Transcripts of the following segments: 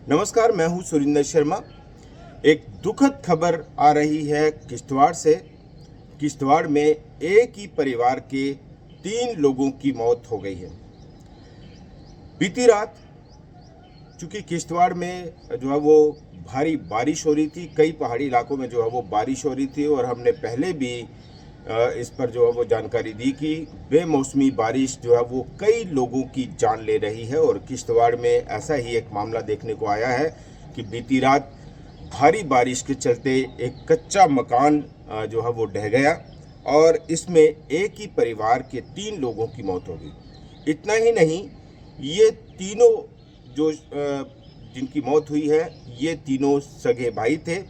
नमस्कार, मैं हूं सुरिंदर शर्मा। एक दुखद खबर आ रही है किश्तवाड़ से। किश्तवाड़ में एक ही परिवार के 3 लोगों की मौत हो गई है। बीती रात चूँकि किश्तवाड़ में जो है वो भारी बारिश हो रही थी, कई पहाड़ी इलाकों में जो है वो बारिश हो रही थी और हमने पहले भी इस पर जो है वो जानकारी दी कि बेमौसमी बारिश जो है वो कई लोगों की जान ले रही है। और किश्तवाड़ में ऐसा ही एक मामला देखने को आया है कि बीती रात भारी बारिश के चलते एक कच्चा मकान जो है वो ढह गया और इसमें एक ही परिवार के 3 लोगों की मौत हो गई। इतना ही नहीं, ये तीनों जो जिनकी मौत हुई है, ये तीनों सगे भाई थे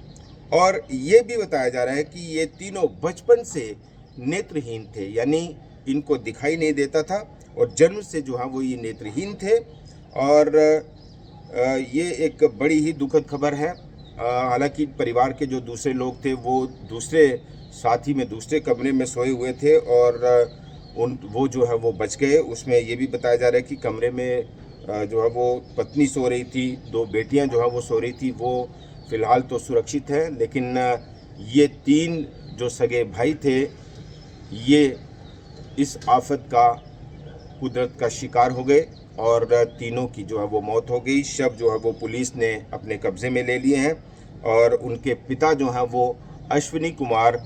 और ये भी बताया जा रहा है कि ये तीनों बचपन से नेत्रहीन थे, यानी इनको दिखाई नहीं देता था और जन्म से जो है वो ये नेत्रहीन थे। और ये एक बड़ी ही दुखद खबर है। हालांकि परिवार के जो दूसरे लोग थे वो दूसरे साथी में दूसरे कमरे में सोए हुए थे और वो जो है वो बच गए। उसमें ये भी बताया जा रहा है कि कमरे में जो है वो पत्नी सो रही थी, 2 बेटियां जो है वो सो रही थी, वो फ़िलहाल तो सुरक्षित हैं। लेकिन ये 3 जो सगे भाई थे, ये इस आफत का, कुदरत का शिकार हो गए और तीनों की जो है वो मौत हो गई। शव जो है वो पुलिस ने अपने कब्ज़े में ले लिए हैं और उनके पिता जो हैं वो अश्विनी कुमार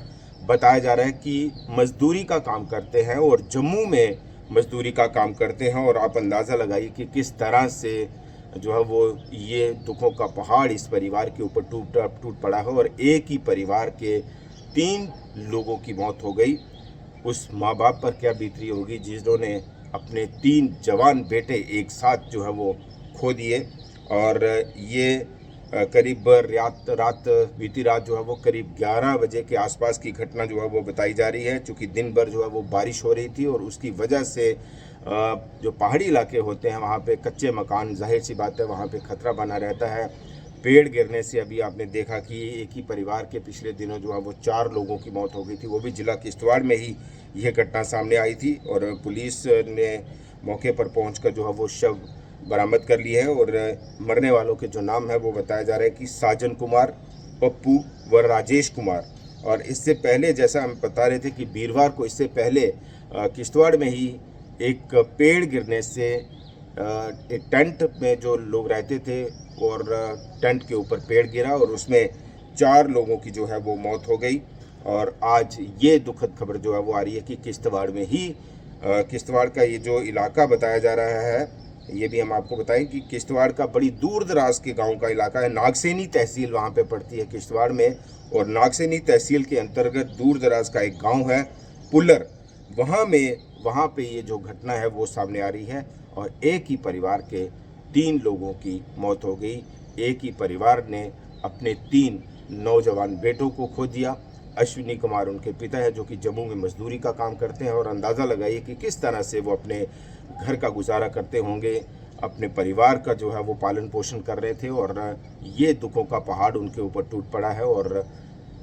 बताया जा रहा है कि मज़दूरी का काम करते हैं और जम्मू में मज़दूरी का काम करते हैं। और आप अंदाज़ा लगाइए कि किस तरह से जो है वो ये दुखों का पहाड़ इस परिवार के ऊपर टूट पड़ा है और एक ही परिवार के 3 लोगों की मौत हो गई। उस माँ बाप पर क्या बीत रही होगी जिन्होंने अपने 3 जवान बेटे एक साथ जो है वो खो दिए। और ये करीब बीती रात जो है वो करीब 11 बजे के आसपास की घटना जो है वो बताई जा रही है। चूँकि दिन भर जो है वो बारिश हो रही थी और उसकी वजह से जो पहाड़ी इलाके होते हैं वहाँ पे कच्चे मकान, जाहिर सी बात है वहाँ पे खतरा बना रहता है। पेड़ गिरने से अभी आपने देखा कि एक ही परिवार के पिछले दिनों जो है वो 4 लोगों की मौत हो गई थी, वो भी जिला किश्तवाड़ में ही यह घटना सामने आई थी। और पुलिस ने मौके पर पहुंचकर जो है वो शव बरामद कर लिए है और मरने वालों के जो नाम है वो बताया जा रहा है कि साजन कुमार, पप्पू व राजेश कुमार। और इससे पहले जैसा हम बता रहे थे कि वीरवार को इससे पहले किश्तवाड़ में ही एक पेड़ गिरने से एक टेंट में जो लोग रहते थे और टेंट के ऊपर पेड़ गिरा और उसमें 4 लोगों की जो है वो मौत हो गई। और आज ये दुखद खबर जो है वो आ रही है कि किश्तवाड़ में ही किश्तवाड़ का ये जो इलाका बताया जा रहा है, ये भी हम आपको बताएं कि किश्तवाड़ का बड़ी दूर दराज के गांव का इलाका है। नागसेनी तहसील वहाँ पे पड़ती है किश्तवाड़ में और नागसेनी तहसील के अंतर्गत दूर दराज का एक गांव है पुलर, वहाँ पे ये जो घटना है वो सामने आ रही है और एक ही परिवार के 3 लोगों की मौत हो गई। एक ही परिवार ने अपने 3 नौजवान बेटों को खो दिया। अश्विनी कुमार उनके पिता है जो कि जम्मू में मजदूरी का काम करते हैं और अंदाज़ा लगाइए कि किस तरह से वो अपने घर का गुजारा करते होंगे, अपने परिवार का जो है वो पालन पोषण कर रहे थे और ये दुखों का पहाड़ उनके ऊपर टूट पड़ा है। और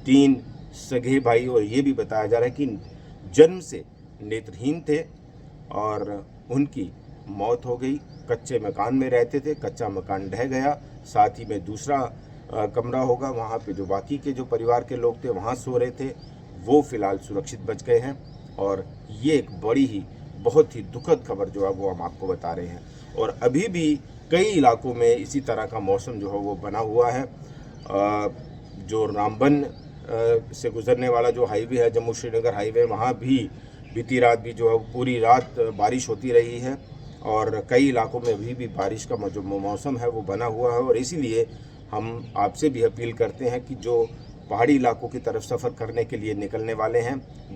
3 सगे भाई, और ये भी बताया जा रहा है कि जन्म से नेत्रहीन थे और उनकी मौत हो गई। कच्चे मकान में रहते थे, कच्चा मकान ढह गया, साथ ही में दूसरा कमरा होगा, वहाँ पे जो बाकी के जो परिवार के लोग थे वहाँ सो रहे थे, वो फ़िलहाल सुरक्षित बच गए हैं। और ये एक बड़ी ही बहुत ही दुखद खबर जो है वो हम आपको बता रहे हैं। और अभी भी कई इलाकों में इसी तरह का मौसम जो है वो बना हुआ है। जो रामबन से गुजरने वाला जो हाईवे है, जम्मू श्रीनगर हाईवे, वहाँ भी बीती रात भी जो है पूरी रात बारिश होती रही है और कई इलाकों में अभी भी बारिश का जो मौसम है वो बना हुआ है। और इसीलिए हम आपसे भी अपील करते हैं कि जो पहाड़ी इलाकों की तरफ सफ़र करने के लिए निकलने वाले हैं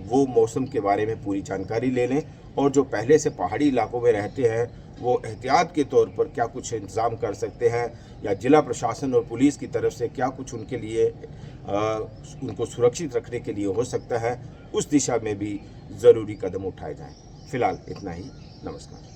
वो मौसम के बारे में पूरी जानकारी ले लें और जो पहले से पहाड़ी इलाकों में रहते हैं वो एहतियात के तौर पर क्या कुछ इंतज़ाम कर सकते हैं या जिला प्रशासन और पुलिस की तरफ से क्या कुछ उनके लिए उनको सुरक्षित रखने के लिए हो सकता है, उस दिशा में भी ज़रूरी कदम उठाए जाएं। फ़िलहाल इतना ही। नमस्कार।